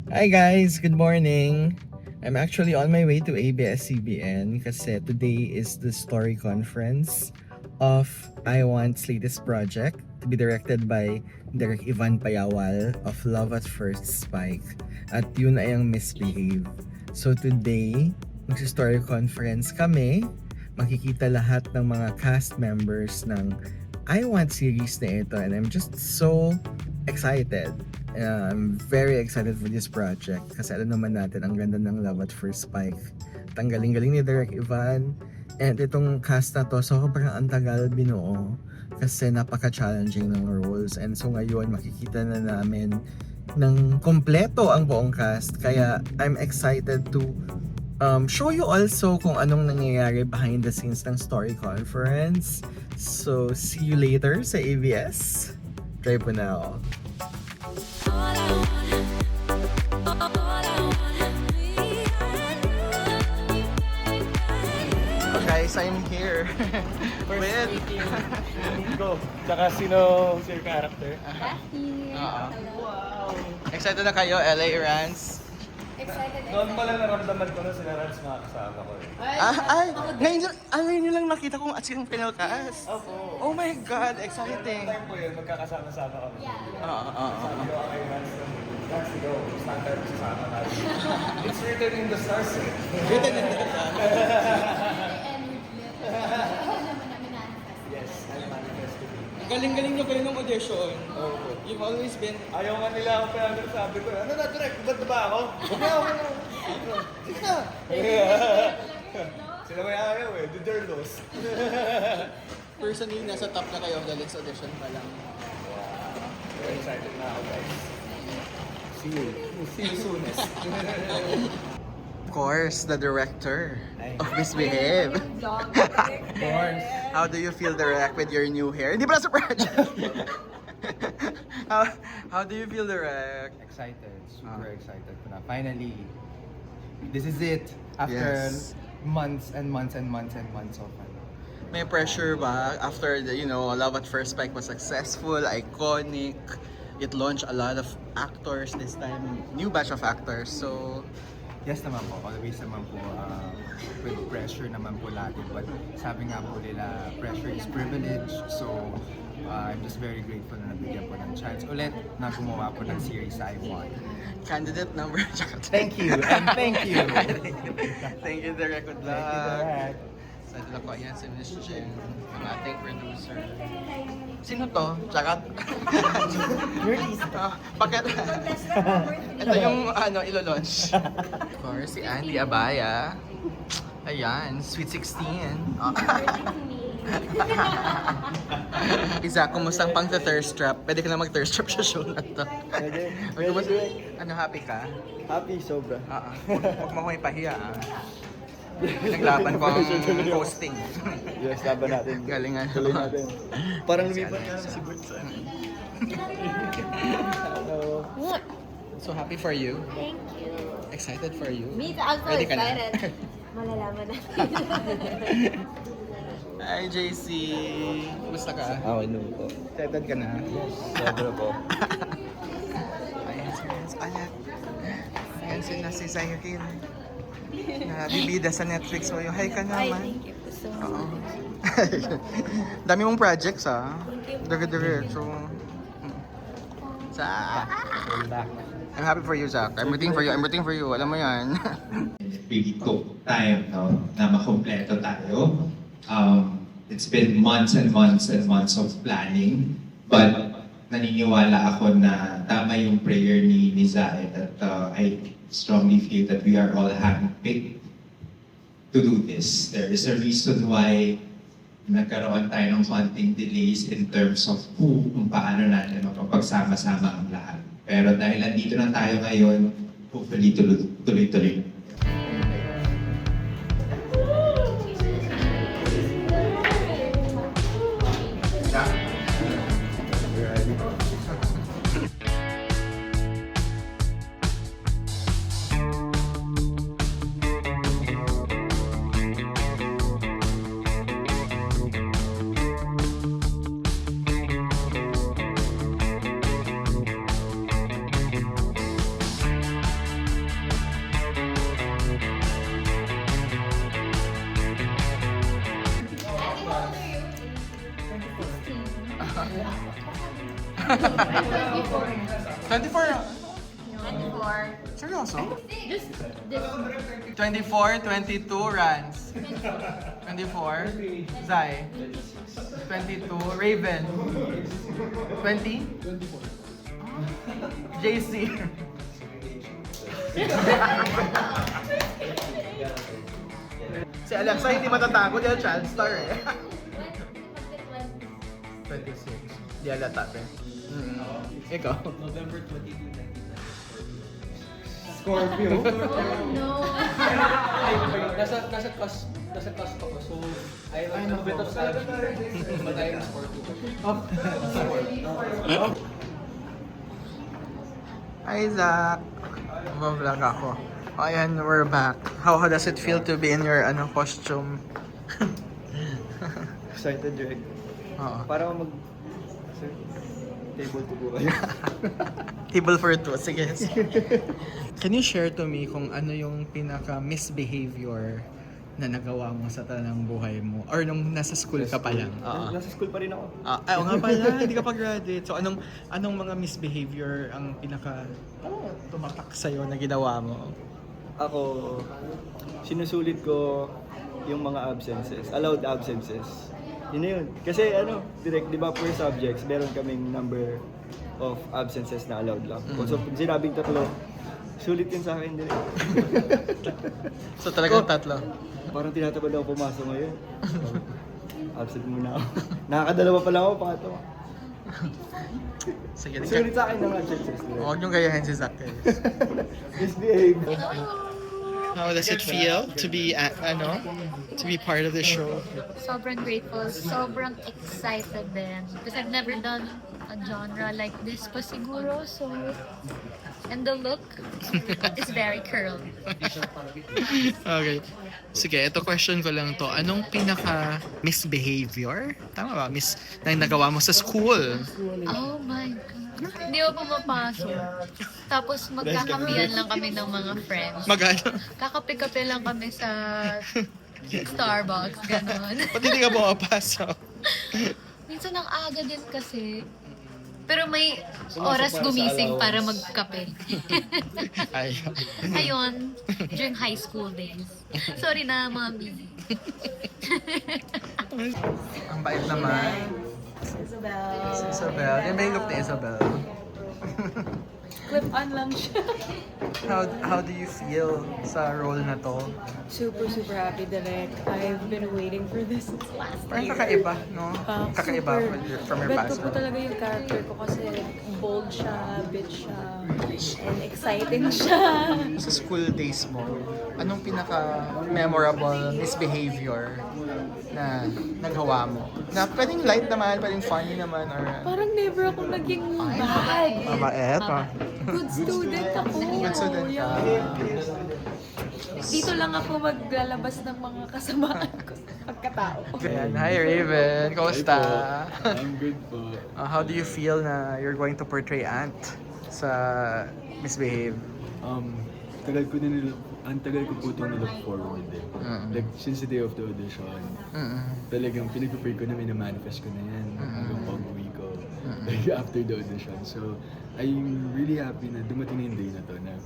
Hi guys, good morning. I'm actually on my way to ABS-CBN kasi today is the story conference of I Want's latest project to be directed by Direk Ivan Payawal of Love at First Spike at yun ay ang Misbehave. So today, magsi-story conference kami. Makikita lahat ng mga cast members ng I Want series na ito and I'm just so excited. I'm very excited for this project kasi alam naman natin ang ganda ng Love at First Spike. Tanggaling-galing ni Direk Ivan and itong cast na to sobrang ang tagal binuo kasi napaka-challenging ng roles and so ngayon makikita na namin ng kompleto ang buong cast kaya I'm excited to show you also kung anong nangyayari behind the scenes ng story conference. So see you later sa ABS. Try po na ako. Guys, I'm here with Nico. Tsaka sino your character? Daphne. Wow! Excited na kayo, LA Rans? Excited. Noon pala naramdaman ko na sila Rans makakasama ko eh. Ngayon nyo lang nakita kong as yung final cast. Opo. Oh my God, exciting! Time po yun, magkakasama-sama kami. Yeah. Sabi ko kay Rans, Rans, ikaw, standard sasama natin. It's written in the stars eh. Written in the Yes, I manifest to be. Galing-galing nyo kayo ng audition. Opo. You've always been... Ayaw nga nila ako pero sabi ko, ano na, direct, ba't ba ako? Huwag na ako na. Sige na. Sila may ayaw eh, the dirlos. Personally, nasa top na kayo of the next audition pa lang. Very excited na ako guys. See you soonest. Of course, the director of Misbehave. Vlog. Of course. How do you feel, Direk, with your new hair? Hindi pala sa project! how do you feel, Direk? Excited, super excited ko na. Finally, this is it. After Yes. months and months and months and months of May pressure ba after the, Love at First Spike was successful, iconic, it launched a lot of actors this time, new batch of actors, so yes naman po, always naman po with pressure naman po lagi. But sabi nga po nila, pressure is privilege. So, I'm just very grateful na nabigyan po ng chance ulit na gumawa po ng series I Want. candidate number. Thank you, and thank you. Thank you, Direk. Good luck. Direk. Excited ako. Ayan si Miss Jen, ang ating producer. Sino to? Chakat? Bakit? Ito yung ilo-launch. Of course, si Andy Abaya. Ayan, Sweet 16. Isa, kumusta ang pang-thirst trap? Pwede ka na mag-thirst trap sa show na to. Pwede. Ano, happy ka? Happy, sobra. Huwag mo ko ipahiya. Pinaglaban ko ang hosting. Yes, laban natin. Galingan. Tuloy natin. Parang lumipat nga si Bert sa So happy for you. Thank you. Excited for you. Me too. I'm so Ready ka na? excited. Malalaman natin. Hi JC! Kumusta ka? Okay naman po. Excited ka na? Sobra po. Ayan si Lance Alat. Ayan si Zyril. Bibida sa Netflix mo yung hi ka Ay, naman. thank you po so Oo. much. Dami mong projects ah. Thank you. Dire-diretso. Zach. I'm happy for you, Zach. I'm rooting for you. I'm rooting for you. Alam mo yan. Really took time no, na makompleto tayo. It's been months and months and months of planning, but naniniwala ako na tama yung prayer ni Zaid that I strongly feel that we are all handpicked to do this. There is a reason why nagkaroon tayo ng konting delays in terms of kung paano natin mapapagsama-sama ang lahat. Pero dahil nandito na tayo ngayon, hopefully tuloy-tuloy. 24? 24. Seryoso? Just this. 24, 22 runs. 24? Zai? 22. Raven? 20? 24. JC? Si Alexa hindi matatakot yung child star eh. 26. Di alata pe. Ikaw? November 22, 1994. Scorpio. Oh no. Nasa cusp ako. So, I have a bit of Sagittarius. But I am Scorpio. Hi Zach! Mablog ako. Ayan, we're back. How does it feel to be in your costume? Excited, Greg. Oo. Para mag... Sir, table to go kayo. Table for two. Sige. Can you share to me kung ano yung pinaka-misbehavior na nagawa mo sa tanang buhay mo? Or nung nasa school ka pa lang? Nasa school pa rin ako. Oo nga pala, hindi ka pa graduate. So anong mga misbehavior ang pinaka tumatak sa'yo na ginawa mo? Ako, sinusulit ko yung mga absences, allowed absences. Yun na yun. Kasi direct, di ba per subjects, meron kaming number of absences na allowed lang. So pag sinabing 3, sulit yun sa akin direct. So talagang tatlo? Parang tinatabad ako pumasok ngayon. Absent muna ako. Nakakadalawa pa lang ako, pangatlo. Sige, Sulit sa akin ng absences. huwag niyong gayahin si Zach. Misbehave. How does it feel to be to be part of the show? Sobrang grateful, sobrang excited din. Because I've never done a genre like this pa siguro, so... And the look is very curly. Okay. Sige, ito question ko lang to. Anong pinaka-misbehavior? Tama ba? Na nagawa mo sa school? Oh my God. Hindi ako pumapasok. Tapos magkakapian lang kami ng mga friends. Magano? Kakape-kape lang kami sa Starbucks, gano'n. Ba't hindi ka pumapasok? Minsan ang aga din kasi. Pero may oras gumising para magkape. Ayaw. Ayun, during high school days. Sorry na, mami. Ang bait naman. Isabel. Si Isabel. Yan ba yung look ni Isabel? Clip-on lang siya. How do you feel sa role na to? Super happy, Direk. I've been waiting for this since last Parang year. kakaiba, no? Kakaiba Super. from your Bet past. ko po talaga yung character ko kasi bold siya, bitch siya, and exciting siya. Sa school days mo, anong pinaka-memorable misbehavior na nagawa mo? Na pwedeng light naman, pwedeng funny naman, or... Parang never ako naging bad. Mabait, Good student ako. Good student ka. Yeah. Dito lang ako maglalabas ng mga kasamaan ko sa pagkatao. Ayan. Hi Raven, kamusta? I'm good po. How do you feel na you're going to portray Ant sa Misbehave? Ang tagal ko po itong nilook forward eh. Like, since the day of the audition, talagang pinag-pray ko na minamanifest ko na yan hanggang pag-uwi ko. Like, after the audition. So, I'm really happy na dumating na yung day na to na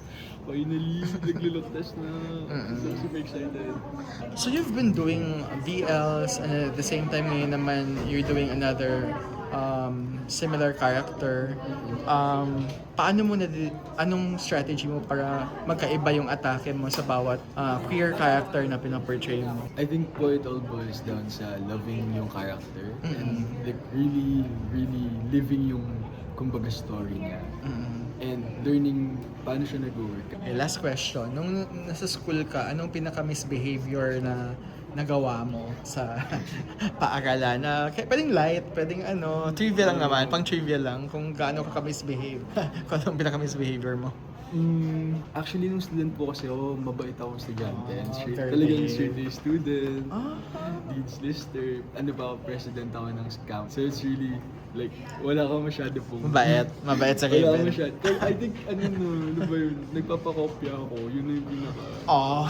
finally, nag-look test na. So, super excited. So you've been doing VLs and at the same time ngayon naman you're doing another similar character. Paano mo anong strategy mo para magkaiba yung atake mo sa bawat queer character na pinaportray mo? I think po it all boils down sa loving yung character and like really living yung kumbaga story niya and learning paano siya nag-work. Okay, last question. Nung nasa school ka, anong pinaka-misbehavior na nagawa mo sa paaralan? Pwedeng light, pwedeng trivia lang naman, pang trivia lang kung gaano ka misbehave. Kung anong pinaka-misbehavior mo. Actually, nung student po kasi ako, mabait akong estudyante. And Fair talagang play. straight A student, dean's lister, president ako ng camp. So it's really, like, wala ka masyado pong... Mabait sa Wala ka Raven. masyado. Kaya I think, ano ba yun, nagpapakopya ako, yun na yung pinaka... Oh.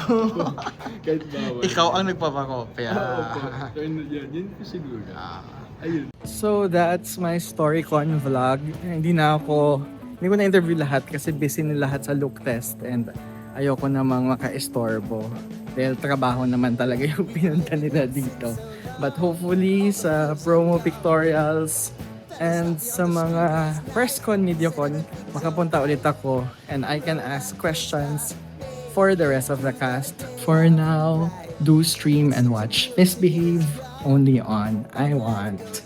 Kahit bawal. Ikaw ang nagpapakopya. Opo. So, yun po siguro. Ayun. So that's my StoryCon vlog. Hindi ko na-interview lahat kasi busy na lahat sa look test and ayoko namang maka-estorbo. Dahil trabaho naman talaga yung pinunta nila dito. But hopefully sa promo pictorials and sa mga presscon, mediacon, makapunta ulit ako and I can ask questions for the rest of the cast. For now, do stream and watch Misbehave only on I Want.